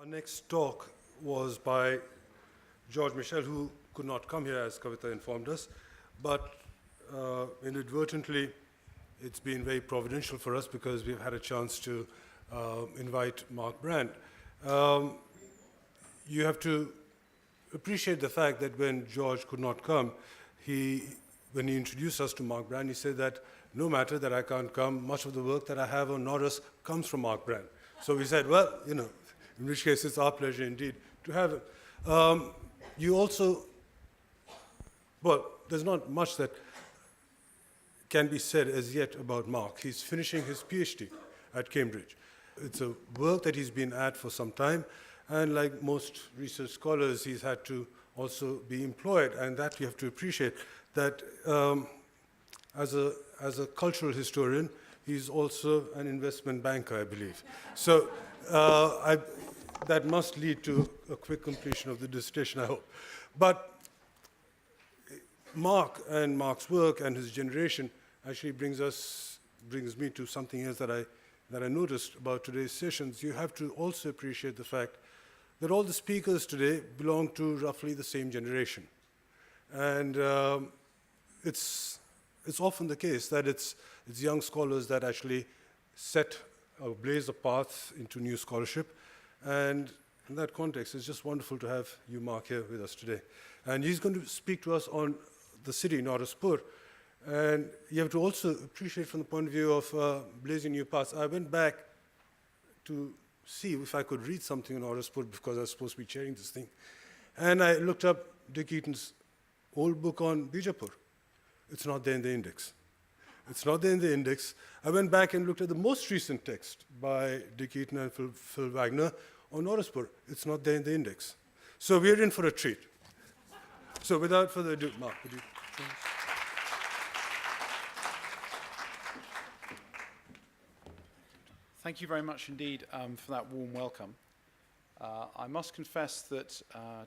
Our next talk was by George Michel, who could not come here, as Kavita informed us, but inadvertently, it's been very providential for us because we've had a chance to invite Mark Brand. You have to appreciate the fact that when George could not come, when he introduced us to Mark Brand, he said that no matter that I can't come, much of the work that I have on NAURAS comes from Mark Brand. So we said, well, in which case it's our pleasure indeed to have him. You also, well, there's not much that can be said as yet about Mark. He's finishing his PhD at Cambridge. It's a work that he's been at for some time, and like most research scholars, he's had to also be employed, and that you have to appreciate that as a cultural historian, he's also an investment banker, I believe. So that must lead to a quick completion of the dissertation, I hope. But Mark and Mark's work and his generation actually brings me to something else that I noticed about today's sessions. You have to also appreciate the fact that all the speakers today belong to roughly the same generation. And it's often the case that it's young scholars that actually set or blaze a path into new scholarship. And in that context, it's just wonderful to have you, Mark, here with us today. And he's going to speak to us on the city, NAURASPUR. And you have to also appreciate from the point of view of blazing new paths. I went back to see if I could read something on NAURASPUR because I was supposed to be chairing this thing. And I looked up Dick Eaton's old book on Bijapur. It's not there in the index. It's not there in the index. I went back and looked at the most recent text by Dick Eaton and Phil Wagner on NAURASPUR. It's not there in the index. So we're in for a treat. So without further ado, Mark, would you? Thank you very much indeed for that warm welcome. I must confess that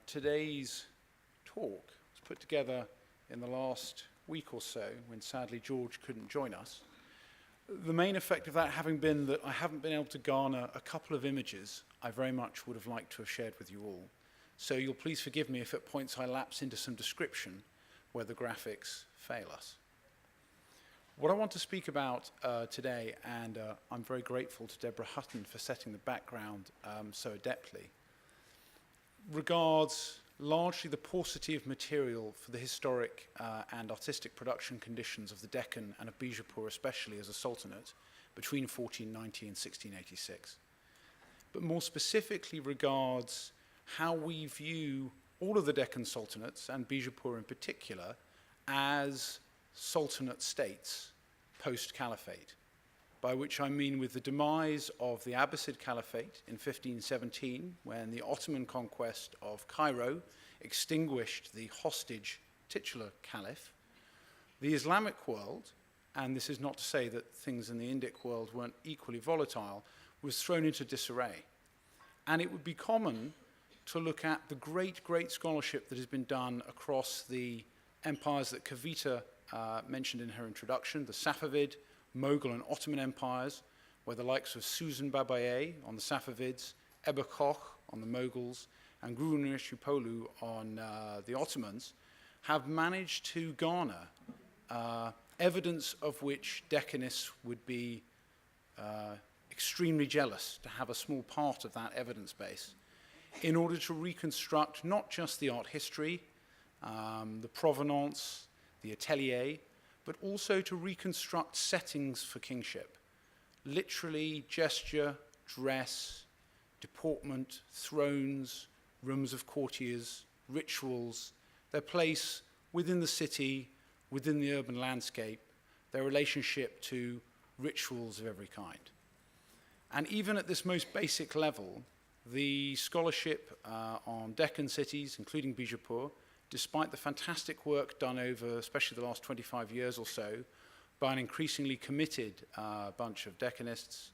today's talk was put together in the last week or so when sadly George couldn't join us. The main effect of that having been that I haven't been able to garner a couple of images I very much would have liked to have shared with you all. So you'll please forgive me if at points I lapse into some description where the graphics fail us. What I want to speak about today, and I'm very grateful to Deborah Hutton for setting the background so adeptly, regards largely the paucity of material for the historic and artistic production conditions of the Deccan and of Bijapur, especially as a sultanate, between 1490 and 1686. But more specifically regards how we view all of the Deccan sultanates, and Bijapur in particular, as sultanate states post-caliphate, by which I mean with the demise of the Abbasid Caliphate in 1517, when the Ottoman conquest of Cairo extinguished the hostage titular caliph, the Islamic world, and this is not to say that things in the Indic world weren't equally volatile, was thrown into disarray. And it would be common to look at the great scholarship that has been done across the empires that Kavita mentioned in her introduction, the Safavid, Mughal and Ottoman empires, where the likes of Susan Babaye on the Safavids, Ebba Koch on the Mughals, and Guru Nishipolu on the Ottomans, have managed to garner evidence of which Deccanists would be extremely jealous to have a small part of that evidence base in order to reconstruct not just the art history, the provenance, the atelier, but also to reconstruct settings for kingship. Literally, gesture, dress, deportment, thrones, rooms of courtiers, rituals, their place within the city, within the urban landscape, their relationship to rituals of every kind. And even at this most basic level, the scholarship on Deccan cities, including Bijapur, despite the fantastic work done over especially the last 25 years or so by an increasingly committed bunch of Deccanists,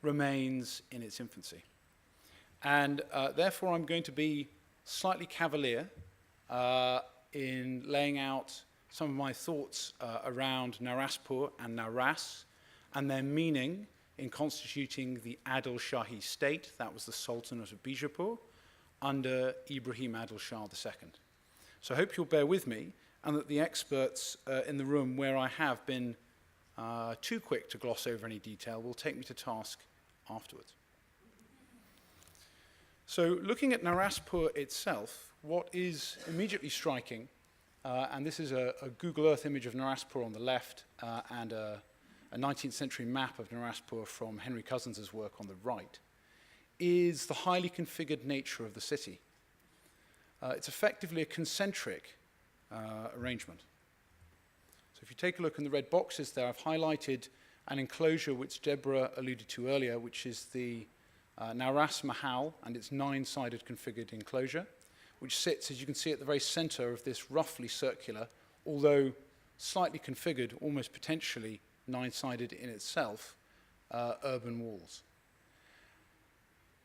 remains in its infancy. And therefore I'm going to be slightly cavalier in laying out some of my thoughts around NAURASPUR and NAURAS and their meaning in constituting the ADIL Shahi state, that was the Sultanate of Bijapur, under Ibrahim Adil Shah II. So I hope you'll bear with me, and that the experts in the room where I have been too quick to gloss over any detail will take me to task afterwards. So looking at NAURASPUR itself, what is immediately striking, and this is a Google Earth image of NAURASPUR on the left, and a 19th century map of NAURASPUR from Henry Cousins' work on the right, is the highly configured nature of the city. It's effectively a concentric arrangement. So if you take a look in the red boxes there, I've highlighted an enclosure which Deborah alluded to earlier, which is the Nauras Mahal and its 9-sided configured enclosure, which sits, as you can see, at the very center of this roughly circular, although slightly configured, almost potentially 9-sided in itself, urban walls.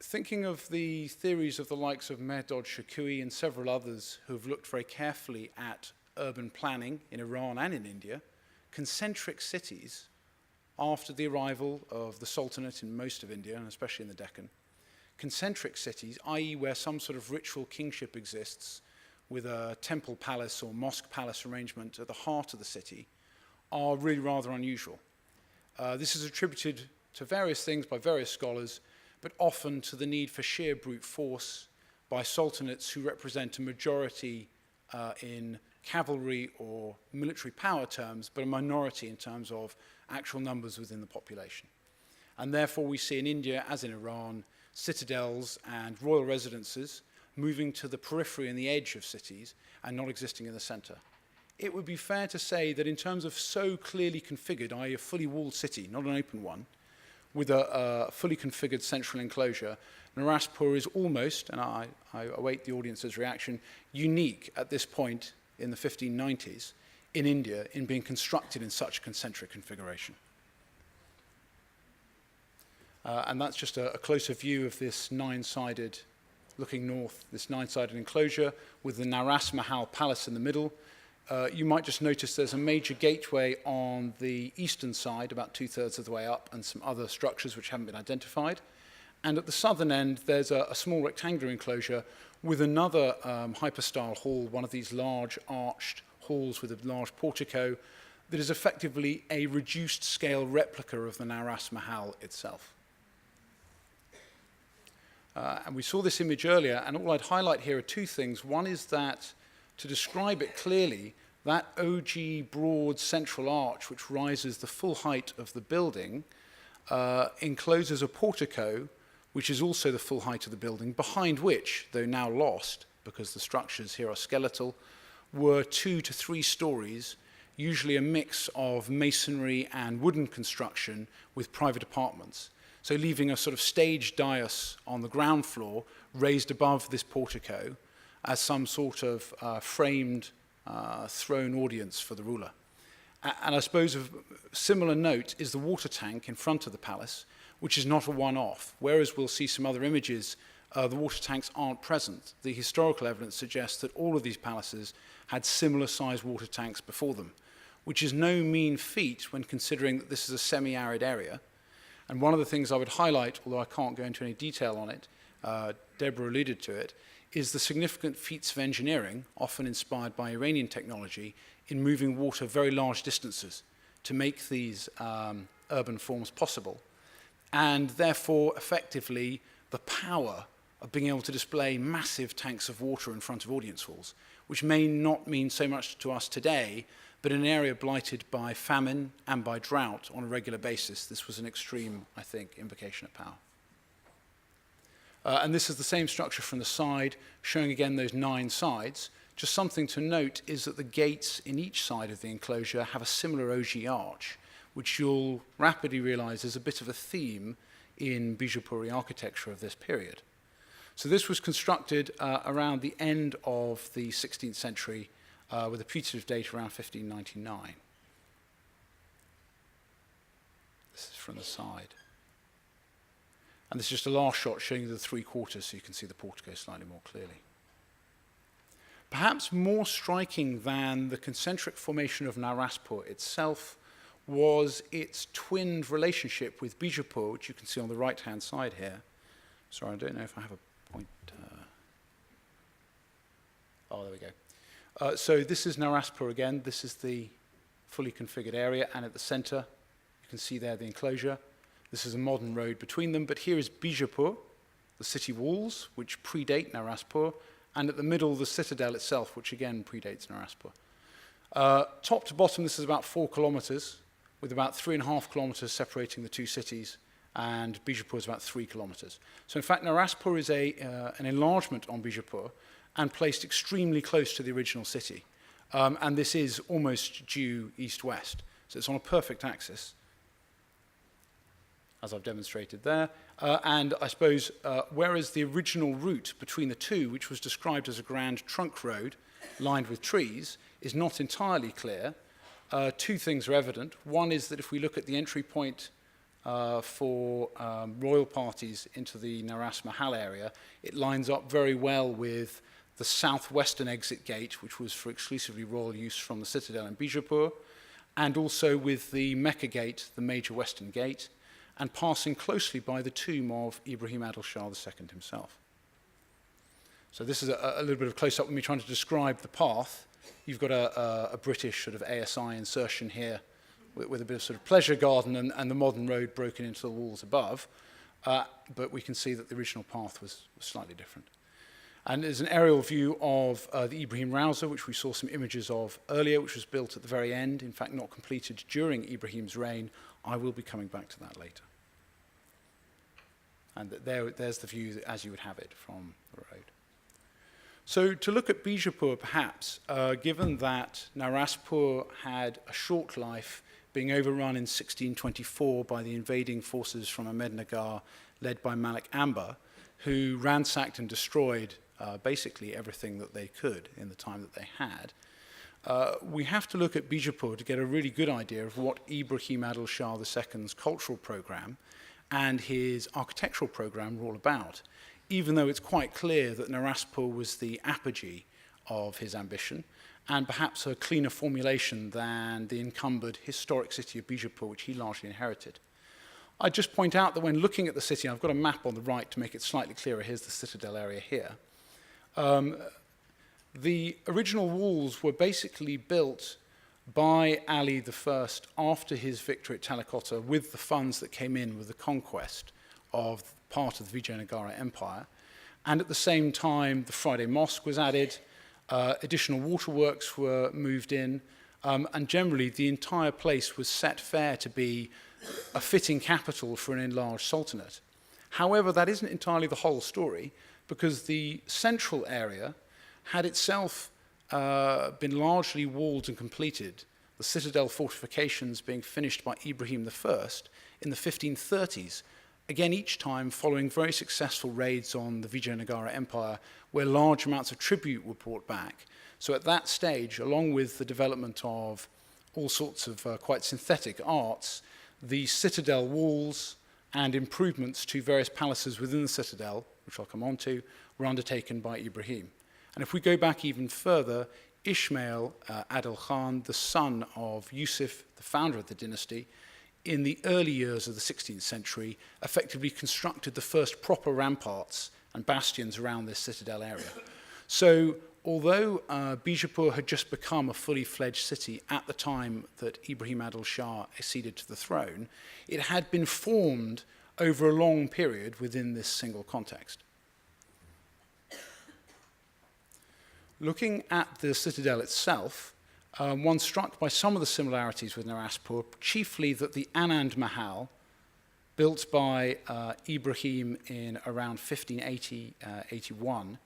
Thinking of the theories of the likes of Mehrdad Shakui and several others who have looked very carefully at urban planning in Iran and in India, concentric cities, after the arrival of the Sultanate in most of India, and especially in the Deccan, concentric cities, i.e. where some sort of ritual kingship exists with a temple palace or mosque palace arrangement at the heart of the city, are really rather unusual. This is attributed to various things by various scholars, but often to the need for sheer brute force by sultanates who represent a majority in cavalry or military power terms, but a minority in terms of actual numbers within the population. And therefore we see in India, as in Iran, citadels and royal residences moving to the periphery and the edge of cities and not existing in the center. It would be fair to say that in terms of so clearly configured, i.e. a fully walled city, not an open one, with a fully configured central enclosure, NAURASPUR is almost, and I await the audience's reaction, unique at this point in the 1590s in India in being constructed in such concentric configuration. And that's just a closer view of this 9-sided, looking north, this 9-sided enclosure with the Nauras Mahal Palace in the middle. You might just notice there's a major gateway on the eastern side, about 2/3 of the way up, and some other structures which haven't been identified. And at the southern end, there's a small rectangular enclosure with another hyperstyle hall, one of these large arched halls with a large portico that is effectively a reduced scale replica of the Nauras Mahal itself. And we saw this image earlier, and all I'd highlight here are two things. One is that, to describe it clearly, that ogee broad central arch, which rises the full height of the building, encloses a portico, which is also the full height of the building, behind which, though now lost, because the structures here are skeletal, were 2 to 3 stories, usually a mix of masonry and wooden construction with private apartments. So leaving a sort of stage dais on the ground floor raised above this portico as some sort of framed throne audience for the ruler. And I suppose of similar note is the water tank in front of the palace, which is not a one-off. Whereas we'll see some other images, the water tanks aren't present. The historical evidence suggests that all of these palaces had similar sized water tanks before them, which is no mean feat when considering that this is a semi-arid area. And one of the things I would highlight, although I can't go into any detail on it, Deborah alluded to it, is the significant feats of engineering, often inspired by Iranian technology, in moving water very large distances to make these urban forms possible. And therefore, effectively, the power of being able to display massive tanks of water in front of audience halls, which may not mean so much to us today, but in an area blighted by famine and by drought on a regular basis, this was an extreme, I think, invocation of power. And this is the same structure from the side, showing again those 9 sides. Just something to note is that the gates in each side of the enclosure have a similar ogee arch, which you'll rapidly realize is a bit of a theme in Bijapuri architecture of this period. So this was constructed around the end of the 16th century with a putative date around 1599. This is from the side. And this is just a last shot showing you the 3/4 so you can see the portico slightly more clearly. Perhaps more striking than the concentric formation of NAURASPUR itself was its twinned relationship with Bijapur, which you can see on the right-hand side here. Sorry, I don't know if I have a point. Oh, there we go. So this is NAURASPUR again. This is the fully configured area, and at the center, you can see there the enclosure. This is a modern road between them, but here is Bijapur, the city walls, which predate NAURASPUR, and at the middle, the citadel itself, which again predates NAURASPUR. Top to bottom, this is about 4 kilometers, with about 3.5 kilometers separating the two cities, and Bijapur is about 3 kilometers. So in fact, NAURASPUR is an enlargement on Bijapur and placed extremely close to the original city. And this is almost due east-west. So it's on a perfect axis, as I've demonstrated there. And I suppose, whereas the original route between the two, which was described as a grand trunk road lined with trees, is not entirely clear, two things are evident. One is that if we look at the entry point for royal parties into the Naras Mahal area, it lines up very well with the southwestern exit gate, which was for exclusively royal use from the citadel in Bijapur, and also with the Mecca gate, the major western gate, and passing closely by the tomb of Ibrahim Adil Shah II himself. So this is a little bit of close-up when we're trying to describe the path. You've got a British sort of ASI insertion here with a bit of sort of pleasure garden and the modern road broken into the walls above. But we can see that the original path was slightly different. And there's an aerial view of the Ibrahim Rouser, which we saw some images of earlier, which was built at the very end, in fact not completed during Ibrahim's reign. I will be coming back to that later. And there's the view as you would have it from the road. So to look at Bijapur, perhaps, given that NAURASPUR had a short life, being overrun in 1624 by the invading forces from Ahmednagar, led by Malik Amber, who ransacked and destroyed basically everything that they could in the time that they had, we have to look at Bijapur to get a really good idea of what Ibrahim Adil Shah II's cultural program and his architectural program were all about, even though it's quite clear that NAURASPUR was the apogee of his ambition and perhaps a cleaner formulation than the encumbered historic city of Bijapur, which he largely inherited. I'd just point out that when looking at the city, I've got a map on the right to make it slightly clearer. Here's the citadel area here. The original walls were basically built by Ali I after his victory at Talakota with the funds that came in with the conquest of part of the Vijayanagara Empire. And at the same time, the Friday Mosque was added, additional waterworks were moved in, and generally the entire place was set fair to be a fitting capital for an enlarged sultanate. However, that isn't entirely the whole story, because the central area had itself been largely walled and completed, the citadel fortifications being finished by Ibrahim I in the 1530s, again each time following very successful raids on the Vijayanagara Empire, where large amounts of tribute were brought back. So at that stage, along with the development of all sorts of quite synthetic arts, the citadel walls and improvements to various palaces within the citadel, which I'll come on to, were undertaken by Ibrahim. And if we go back even further, Ismail Adil Khan, the son of Yusuf, the founder of the dynasty, in the early years of the 16th century, effectively constructed the first proper ramparts and bastions around this citadel area. So although Bijapur had just become a fully fledged city at the time that Ibrahim Adil Shah acceded to the throne, it had been formed over a long period within this single context. Looking at the citadel itself, one's struck by some of the similarities with NAURASPUR, chiefly that the Anand Mahal, built by Ibrahim in around 1580-81,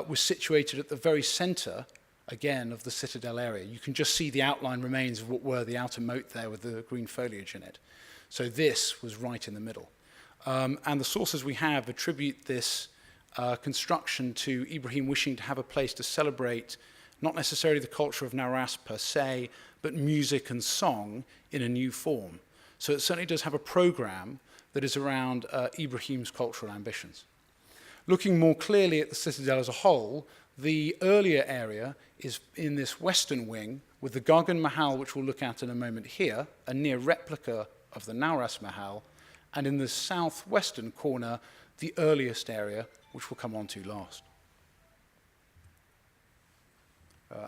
was situated at the very center, again, of the citadel area. You can just see the outline remains of what were the outer moat there with the green foliage in it. So this was right in the middle. And the sources we have attribute this construction to Ibrahim wishing to have a place to celebrate not necessarily the culture of Nauras per se, but music and song in a new form. So it certainly does have a program that is around Ibrahim's cultural ambitions. Looking more clearly at the citadel as a whole, The earlier area is in this western wing with the Gargan Mahal, which we'll look at in a moment here, a near replica of the Nauras Mahal, and in the southwestern corner, the earliest area, which we'll come on to last.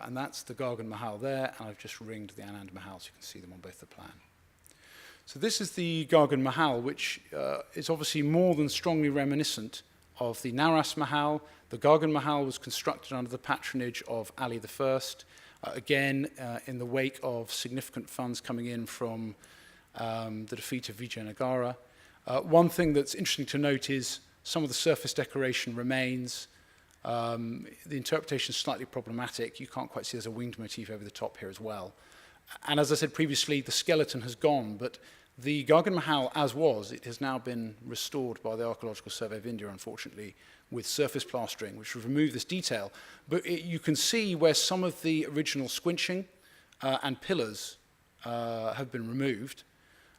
And that's the Gargan Mahal there, and I've just ringed the Anand Mahal, so you can see them on both the plan. So this is the Gargan Mahal, which is obviously more than strongly reminiscent of the Nauras Mahal. The Gargan Mahal was constructed under the patronage of Ali I, again in the wake of significant funds coming in from the defeat of Vijayanagara. One thing that's interesting to note is some of the surface decoration remains. The interpretation is slightly problematic. You can't quite see there's a winged motif over the top here as well. And as I said previously, the skeleton has gone, but the Gargan Mahal, as was, it has now been restored by the Archaeological Survey of India, unfortunately, with surface plastering, which will remove this detail. But you can see where some of the original squinching and pillars have been removed.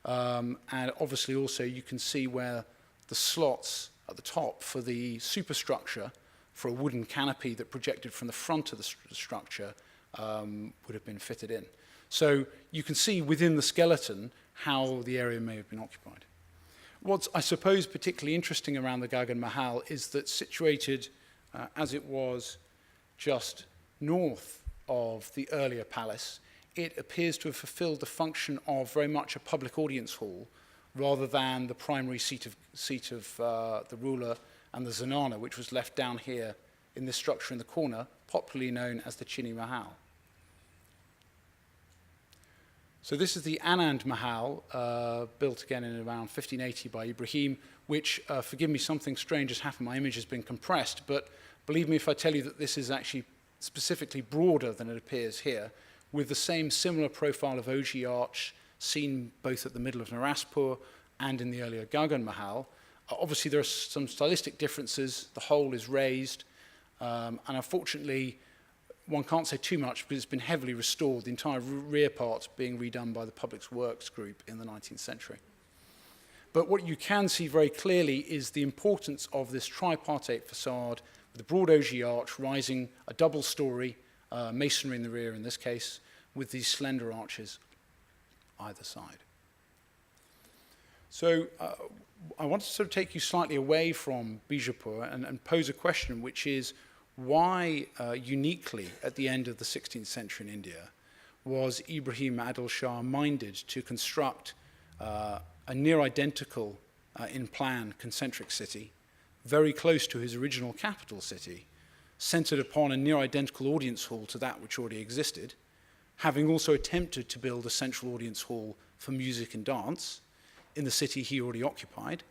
And obviously also you can see where the slots at the top for the superstructure for a wooden canopy that projected from the front of the structure would have been fitted in. So you can see within the skeleton how the area may have been occupied. What's, I suppose, particularly interesting around the Gargan Mahal is that situated as it was just north of the earlier palace, it appears to have fulfilled the function of very much a public audience hall rather than the primary seat of the ruler and the Zanana, which was left down here in this structure in the corner, popularly known as the Chini Mahal. So this is the Anand Mahal, built again in around 1580 by Ibrahim, which, forgive me, something strange has happened. My image has been compressed, but believe me if I tell you that this is actually specifically broader than it appears here, with the same similar profile of ogee arch seen both at the middle of NAURASPUR and in the earlier Gargan Mahal. Obviously, there are some stylistic differences. The whole is raised, and unfortunately, one can't say too much because it's been heavily restored, the entire rear part being redone by the Public Works group in the 19th century. But what you can see very clearly is the importance of this tripartite facade with a broad ogee arch rising a double story, masonry in the rear in this case, with these slender arches either side. So I want to sort of take you slightly away from Bijapur and pose a question, which is, why uniquely at the end of the 16th century in India was Ibrahim Adil Shah minded to construct a near identical in plan concentric city, very close to his original capital city, centered upon a near identical audience hall to that which already existed, having also attempted to build a central audience hall for music and dance in the city he already occupied,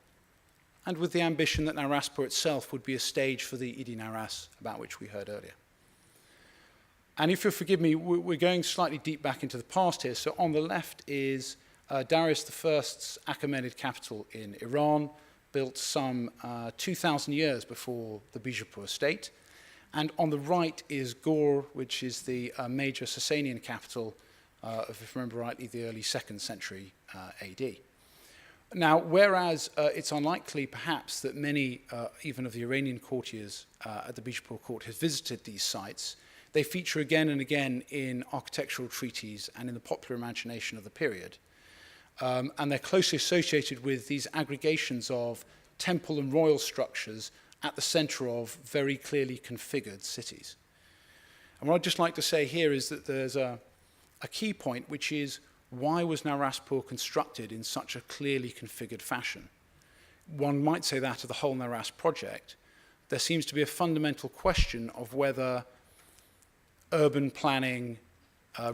and with the ambition that NAURASPUR itself would be a stage for the Idi Nauras, about which we heard earlier. And if you'll forgive me, we're going slightly deep back into the past here. So on the left is Darius I's Achaemenid capital in Iran, built some 2,000 years before the Bijapur state. And on the right is Ghor, which is the major Sasanian capital of, if I remember rightly, the early 2nd century AD. Now, whereas it's unlikely, perhaps, that many, even of the Iranian courtiers at the Bijapur court have visited these sites, they feature again and again in architectural treatises and in the popular imagination of the period. And they're closely associated with these aggregations of temple and royal structures at the center of very clearly configured cities. And what I'd just like to say here is that there's a key point, which is, why was NAURASPUR constructed in such a clearly configured fashion? One might say that of the whole Nauras project. There seems to be a fundamental question of whether urban planning,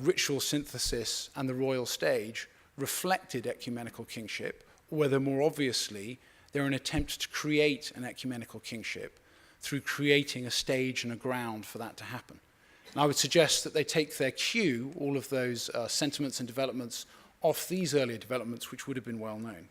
ritual synthesis, and the royal stage reflected ecumenical kingship, or whether more obviously they're an attempt to create an ecumenical kingship through creating a stage and a ground for that to happen. And I would suggest that they take their cue, all of those sentiments and developments, off these earlier developments, which would have been well known.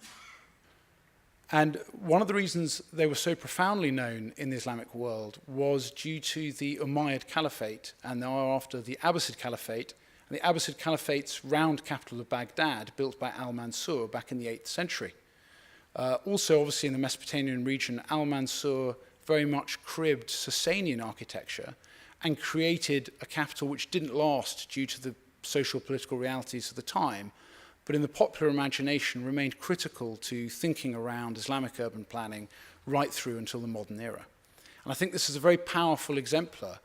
And one of the reasons they were so profoundly known in the Islamic world was due to the Umayyad Caliphate, and thereafter the Abbasid Caliphate, and the Abbasid Caliphate's round capital of Baghdad, built by Al-Mansur back in the 8th century. Also, obviously, in the Mesopotamian region, Al-Mansur very much cribbed Sasanian architecture, and created a capital which didn't last due to the social political realities of the time, but in the popular imagination remained critical to thinking around Islamic urban planning right through until the modern era. And I think this is a very powerful exemplar,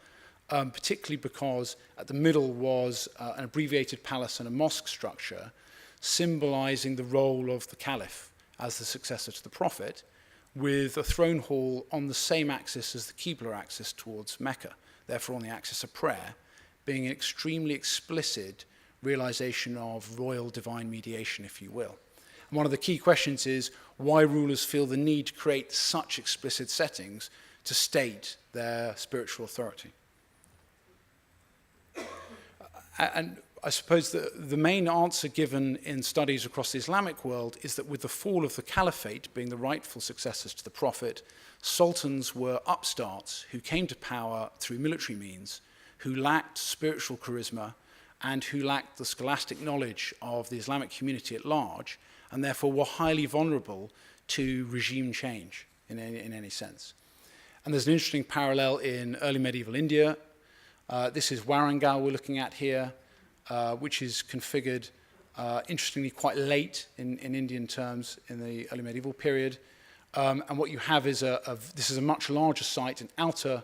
particularly because at the middle was an abbreviated palace and a mosque structure, symbolizing the role of the caliph as the successor to the prophet, with a throne hall on the same axis as the Qibla axis towards Mecca, therefore on the axis of prayer, being an extremely explicit realization of royal divine mediation, if you will. And one of the key questions is why rulers feel the need to create such explicit settings to state their spiritual authority. And I suppose the main answer given in studies across the Islamic world is that with the fall of the caliphate being the rightful successors to the prophet, sultans were upstarts who came to power through military means, who lacked spiritual charisma, and who lacked the scholastic knowledge of the Islamic community at large, and therefore were highly vulnerable to regime change in any sense. And there's an interesting parallel in early medieval India. This is Warangal we're looking at here, which is configured, interestingly, quite late in Indian terms in the early medieval period. And what you have is this is a much larger site, an outer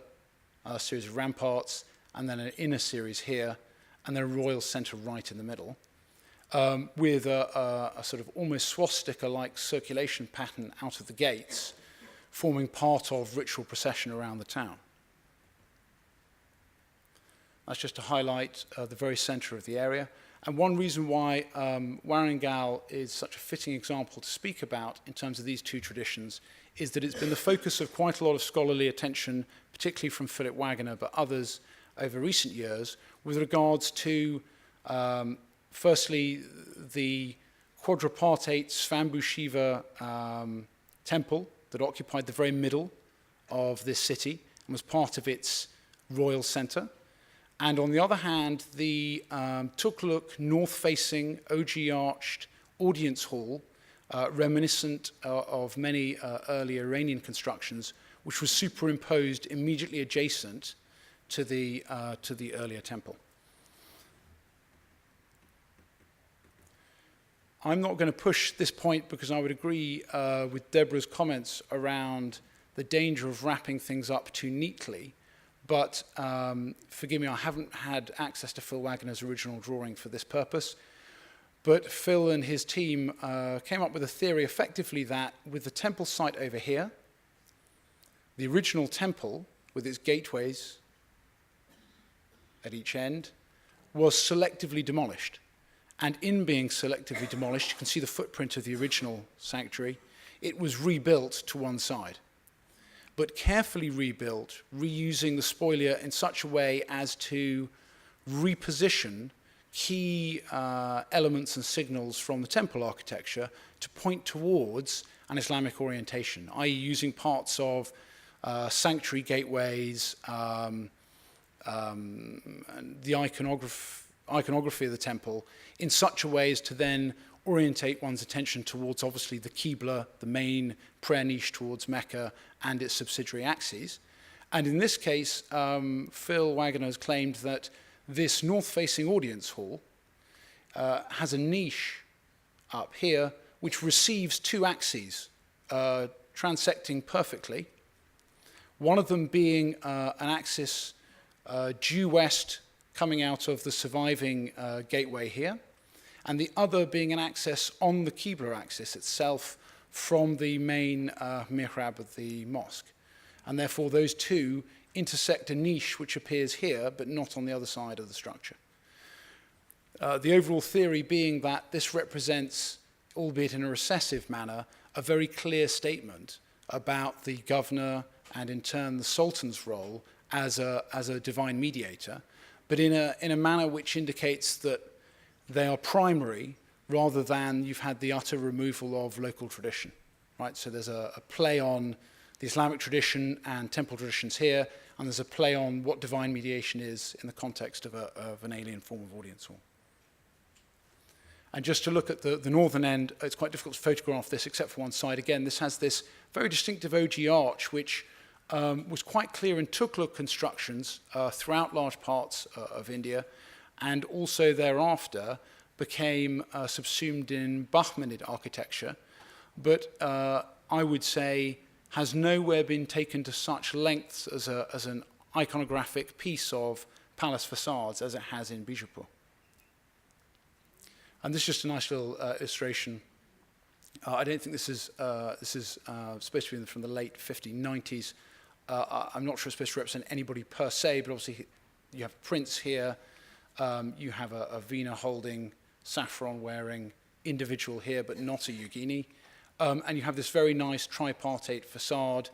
series of ramparts, and then an inner series here, and then a royal centre right in the middle, with a sort of almost swastika-like circulation pattern out of the gates, forming part of ritual procession around the town. That's just to highlight the very centre of the area. And one reason why Warangal is such a fitting example to speak about in terms of these two traditions is that it's been the focus of quite a lot of scholarly attention, particularly from Philip Wagner, but others over recent years, with regards to, firstly, the quadripartite Svambhu Shiva temple that occupied the very middle of this city and was part of its royal centre. And on the other hand, the Tughlaq north-facing, ogee-arched audience hall, reminiscent of many early Iranian constructions, which was superimposed immediately adjacent to the earlier temple. I'm not going to push this point because I would agree with Deborah's comments around the danger of wrapping things up too neatly. But forgive me, I haven't had access to Phil Wagner's original drawing for this purpose. But Phil and his team came up with a theory effectively that with the temple site over here, the original temple with its gateways at each end was selectively demolished. And in being selectively demolished, you can see the footprint of the original sanctuary, it was rebuilt to one side, but carefully rebuilt, reusing the spolia in such a way as to reposition key elements and signals from the temple architecture to point towards an Islamic orientation, i.e. using parts of sanctuary gateways, and the iconography of the temple in such a way as to then orientate one's attention towards obviously the Qibla, the main prayer niche towards Mecca and its subsidiary axes. And in this case, Phil Wagner has claimed that this north-facing audience hall has a niche up here which receives two axes transecting perfectly, one of them being an axis due west coming out of the surviving gateway here, and the other being an access on the Qibla axis itself from the main mihrab of the mosque. And therefore those two intersect a niche which appears here but not on the other side of the structure. The overall theory being that this represents, albeit in a recessive manner, a very clear statement about the governor and in turn the sultan's role as a divine mediator, but in a manner which indicates that they are primary rather than you've had the utter removal of local tradition, right? So there's a play on the Islamic tradition and temple traditions here, and there's a play on what divine mediation is in the context of an alien form of audience hall. And just to look at the northern end, it's quite difficult to photograph this except for one side. Again, this has this very distinctive ogee arch, which was quite clear in Tughlaq constructions throughout large parts of India, and also thereafter became subsumed in Bahmanid architecture, but I would say has nowhere been taken to such lengths as an iconographic piece of palace facades as it has in Bijapur. And this is just a nice little illustration. I don't think this is supposed to be from the late 1590s. I'm not sure it's supposed to represent anybody per se, but obviously you have prints here. You have a Veena holding, saffron wearing individual here, but not a yogini. And you have this very nice tripartite facade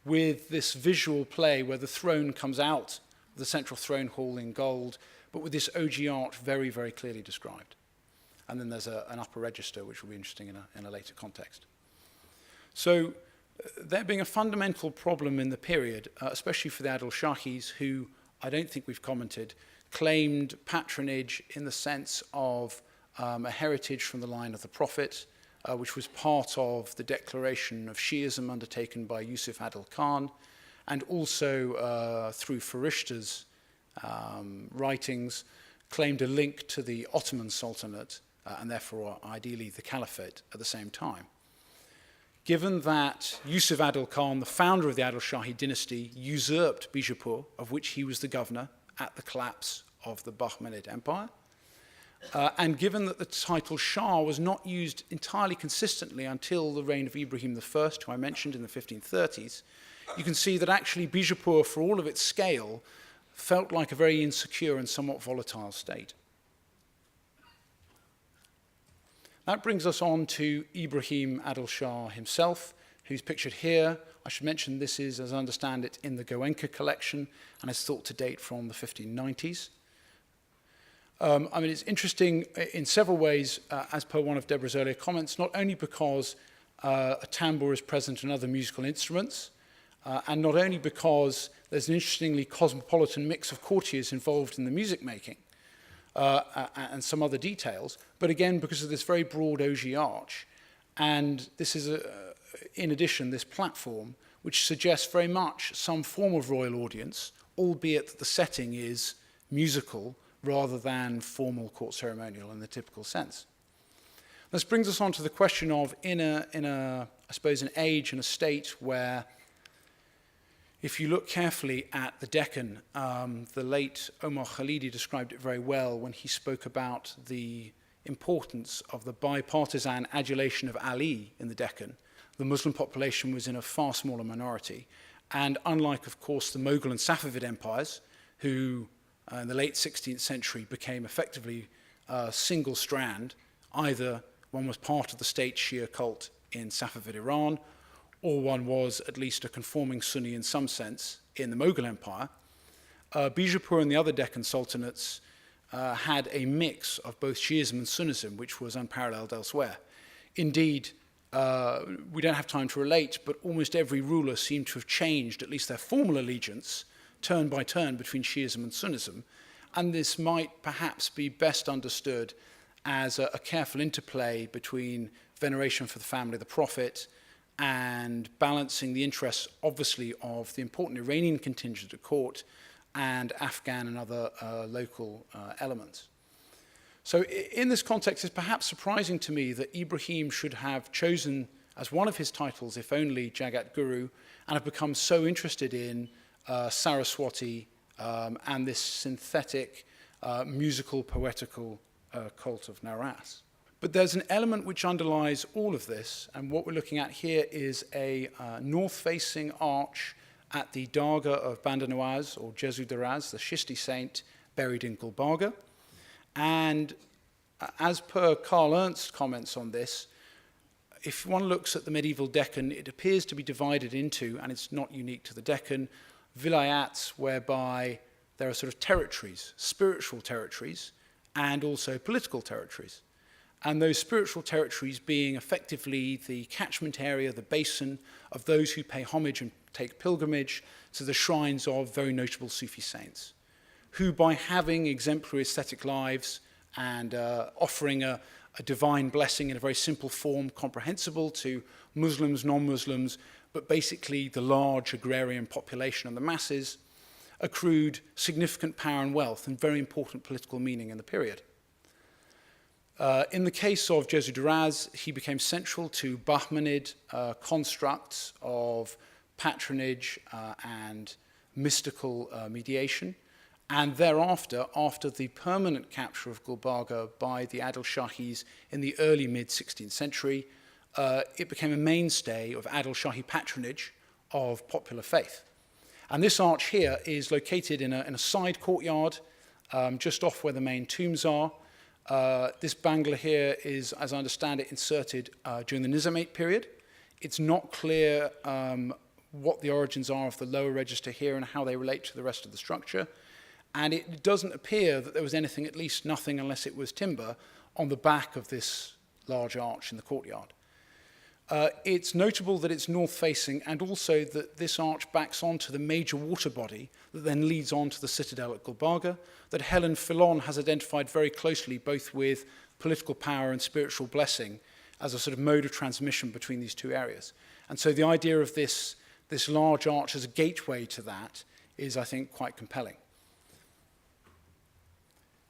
with this visual play where the throne comes out, the central throne hall in gold, but with this ogee arch very, very clearly described. And then there's an upper register, which will be interesting in a later context. So there being a fundamental problem in the period, especially for the Adil Shahis, who I don't think we've commented, claimed patronage in the sense of a heritage from the line of the Prophet, which was part of the declaration of Shi'ism undertaken by Yusuf Adil Khan, and also through Farishta's writings, claimed a link to the Ottoman Sultanate, and therefore ideally the Caliphate at the same time. Given that Yusuf Adil Khan, the founder of the Adil Shahi dynasty, usurped Bijapur, of which he was the governor at the collapse of the Bahmanid Empire, and given that the title Shah was not used entirely consistently until the reign of Ibrahim I, who I mentioned in the 1530s, you can see that actually Bijapur, for all of its scale, felt like a very insecure and somewhat volatile state. That brings us on to Ibrahim Adil Shah himself, who's pictured here. I should mention this is, as I understand it, in the Goenka collection and is thought to date from the 1590s. I mean, it's interesting in several ways, as per one of Deborah's earlier comments, not only because a tambour is present in other musical instruments, and not only because there's an interestingly cosmopolitan mix of courtiers involved in the music making, and some other details, but again, because of this very broad ogee arch. And this is, in addition, this platform, which suggests very much some form of royal audience, albeit that the setting is musical rather than formal court ceremonial in the typical sense. This brings us on to the question of, I suppose, an age and a state where, if you look carefully at the Deccan, the late Omar Khalidi described it very well when he spoke about the importance of the bipartisan adulation of Ali in the Deccan. The Muslim population was in a far smaller minority. And unlike, of course, the Mughal and Safavid empires, who in the late 16th century became effectively a single strand, either one was part of the state Shia cult in Safavid Iran, or one was at least a conforming Sunni in some sense in the Mughal Empire, Bijapur and the other Deccan sultanates had a mix of both Shiism and Sunnism, which was unparalleled elsewhere. Indeed, we don't have time to relate, but almost every ruler seemed to have changed at least their formal allegiance, turn by turn, between Shiism and Sunnism, and this might perhaps be best understood as a careful interplay between veneration for the family of the Prophet and balancing the interests, obviously, of the important Iranian contingent at court and Afghan and other local elements. So in this context, it's perhaps surprising to me that Ibrahim should have chosen as one of his titles, if only, Jagat Guru, and have become so interested in Saraswati and this synthetic, musical, poetical cult of Nauras. But there's an element which underlies all of this, and what we're looking at here is a north-facing arch at the Dargah of Banda Nawaz, or Jesu Daraz, the Shishti saint buried in Gulbarga. And as per Karl Ernst's comments on this, if one looks at the medieval Deccan, it appears to be divided into, and it's not unique to the Deccan, vilayats whereby there are sort of territories, spiritual territories, and also political territories. And those spiritual territories being effectively the catchment area, the basin of those who pay homage and take pilgrimage to the shrines of very notable Sufi saints, who by having exemplary aesthetic lives and offering a a divine blessing in a very simple form, comprehensible to Muslims, non-Muslims, but basically the large agrarian population and the masses, accrued significant power and wealth and very important political meaning in the period. In the case of Jesu-Duraz, he became central to Bahmanid constructs of patronage and mystical mediation. And thereafter, after the permanent capture of Gulbarga by the Adil Shahis in the early mid-16th century, it became a mainstay of Adil Shahi patronage of popular faith. And this arch here is located in a side courtyard, just off where the main tombs are. This bangla here is, as I understand it, inserted during the Nizamate period. It's not clear what the origins are of the lower register here and how they relate to the rest of the structure. And it doesn't appear that there was anything, at least nothing unless it was timber, on the back of this large arch in the courtyard. It's notable that it's north-facing and also that this arch backs onto the major water body that then leads on to the citadel at Gulbarga, that Helen Filon has identified very closely both with political power and spiritual blessing as a sort of mode of transmission between these two areas. And so the idea of this large arch as a gateway to that is, I think, quite compelling.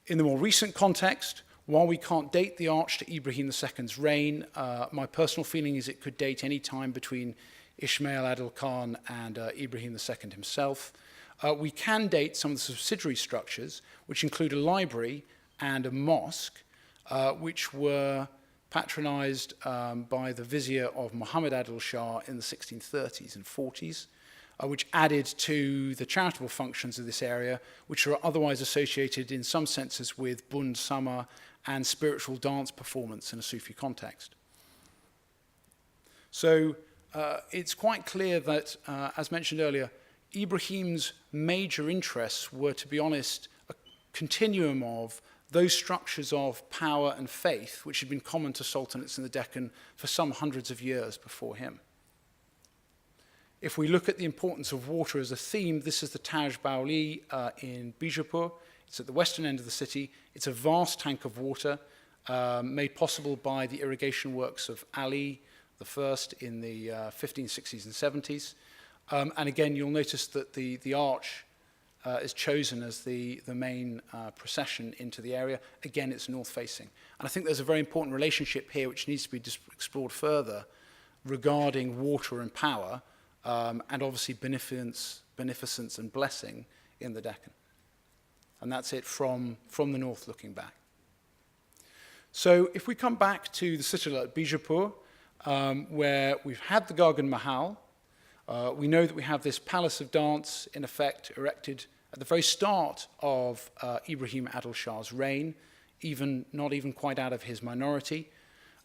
In the more recent context, while we can't date the arch to Ibrahim II's reign, my personal feeling is it could date any time between Ismail Adil Khan and Ibrahim II himself. We can date some of the subsidiary structures, which include a library and a mosque, which were patronized by the vizier of Muhammad Adil Shah in the 1630s and 40s, which added to the charitable functions of this area, which are otherwise associated in some senses with Bund Sama and spiritual dance performance in a Sufi context. So it's quite clear that, as mentioned earlier, Ibrahim's major interests were, to be honest, a continuum of those structures of power and faith which had been common to sultanates in the Deccan for some hundreds of years before him. If we look at the importance of water as a theme, this is the Taj Baoli in Bijapur. It's at the western end of the city. It's a vast tank of water made possible by the irrigation works of Ali I in the 1560s and 70s. And again, you'll notice that the arch is chosen as the main procession into the area. Again, it's north-facing. And I think there's a very important relationship here which needs to be explored further regarding water and power, and obviously beneficence and blessing in the Deccan. And that's it from the north looking back. So if we come back to the citadel at Bijapur, where we've had the Gargan Mahal, we know that we have this palace of dance, in effect, erected at the very start of Ibrahim Adil Shah's reign, not even quite out of his minority.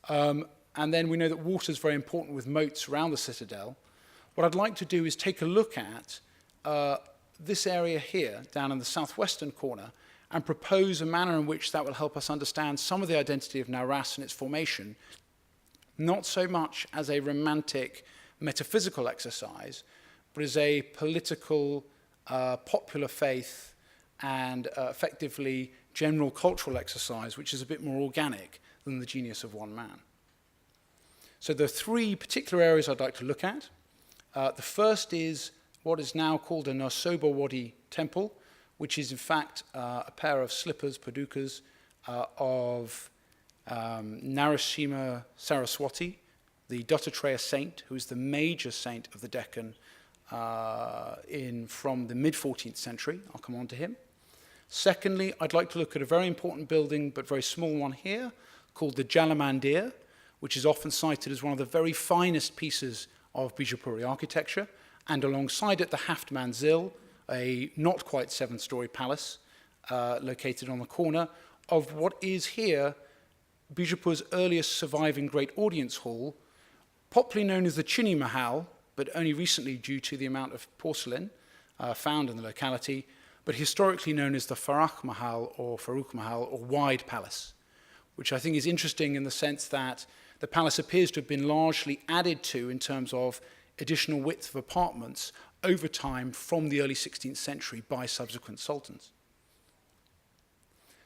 And then we know that water is very important with moats around the citadel. What I'd like to do is take a look at this area here, down in the southwestern corner, and propose a manner in which that will help us understand some of the identity of Nauras and its formation, not so much as a romantic metaphysical exercise, but as a political, popular faith and effectively general cultural exercise, which is a bit more organic than the genius of one man. So there are three particular areas I'd like to look at. The first is what is now called a Narsoba Wadi temple, which is in fact a pair of slippers, padukas, of Narasimha Saraswati, the Dattatreya saint, who is the major saint of the Deccan from the mid-14th century. I'll come on to him. Secondly, I'd like to look at a very important building, but very small one here, called the Jalamandir, which is often cited as one of the very finest pieces of Bijapuri architecture, and alongside it the Haft Manzil, a not quite 7-story palace located on the corner of what is here Bijapur's earliest surviving great audience hall, popularly known as the Chini Mahal, but only recently due to the amount of porcelain found in the locality, but historically known as the Farrukh Mahal or Wide Palace, which I think is interesting in the sense that the palace appears to have been largely added to in terms of additional width of apartments over time from the early 16th century by subsequent sultans.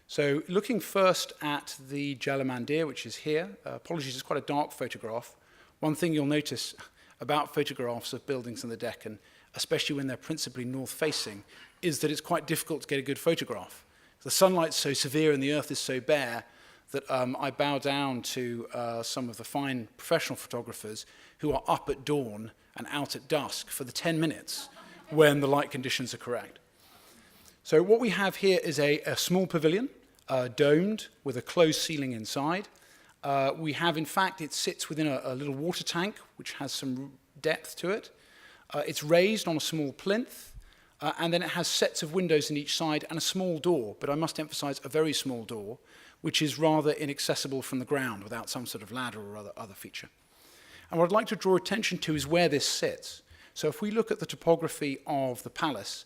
So looking first at the Jalamandir, which is here, apologies, it's quite a dark photograph. One thing you'll notice about photographs of buildings in the Deccan, especially when they're principally north-facing, is that it's quite difficult to get a good photograph. The sunlight's so severe and the earth is so bare that I bow down to some of the fine professional photographers who are up at dawn and out at dusk for the 10 minutes when the light conditions are correct. So what we have here is a small pavilion, domed, with a closed ceiling inside. We have, in fact, it sits within a little water tank, which has some depth to it. It's raised on a small plinth, and then it has sets of windows in each side and a small door, but I must emphasize a very small door, which is rather inaccessible from the ground without some sort of ladder or other feature. And what I'd like to draw attention to is where this sits. So if we look at the topography of the palace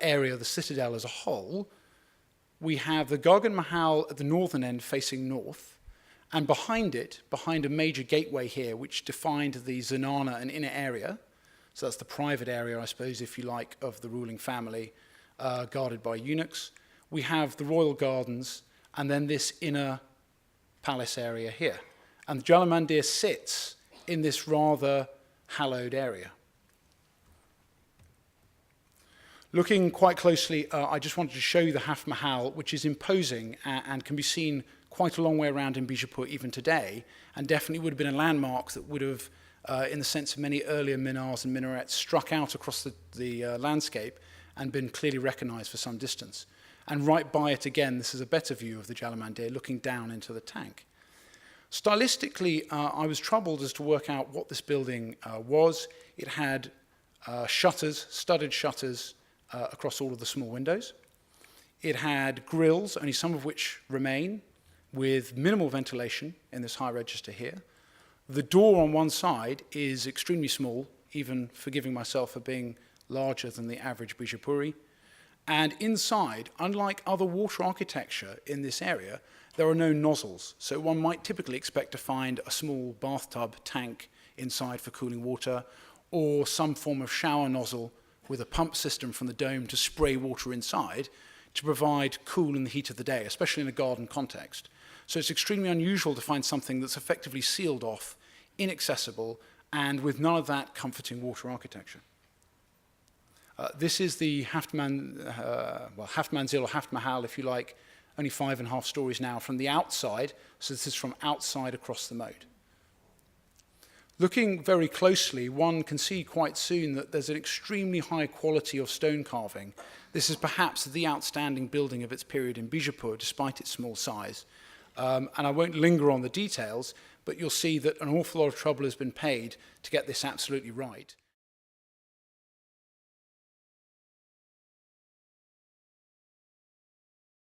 area, the citadel as a whole, we have the Gargan Mahal at the northern end facing north, and behind it, behind a major gateway here, which defined the Zenana and inner area, so that's the private area, I suppose, if you like, of the ruling family, guarded by eunuchs. We have the royal gardens, and then this inner palace area here. And the Jalamandir sits in this rather hallowed area. Looking quite closely, I just wanted to show you the Half Mahal, which is imposing and can be seen quite a long way around in Bijapur even today, and definitely would have been a landmark that would have, in the sense of many earlier minars and minarets, struck out across the landscape and been clearly recognized for some distance. And right by it again, this is a better view of the Jalamandir looking down into the tank. Stylistically, I was troubled as to work out what this building was. It had shutters, studded shutters, across all of the small windows. It had grills, only some of which remain, with minimal ventilation in this high register here. The door on one side is extremely small, even forgiving myself for being larger than the average Bijapuri. And inside, unlike other water architecture in this area, there are no nozzles. So one might typically expect to find a small bathtub tank inside for cooling water, or some form of shower nozzle with a pump system from the dome to spray water inside to provide cool in the heat of the day, especially in a garden context. So it's extremely unusual to find something that's effectively sealed off, inaccessible, and with none of that comforting water architecture. This is the Haft Manzil or Haft Mahal, if you like, only 5.5 stories now from the outside, so this is from outside across the moat. Looking very closely, one can see quite soon that there's an extremely high quality of stone carving. This is perhaps the outstanding building of its period in Bijapur, despite its small size. And I won't linger on the details, but you'll see that an awful lot of trouble has been paid to get this absolutely right.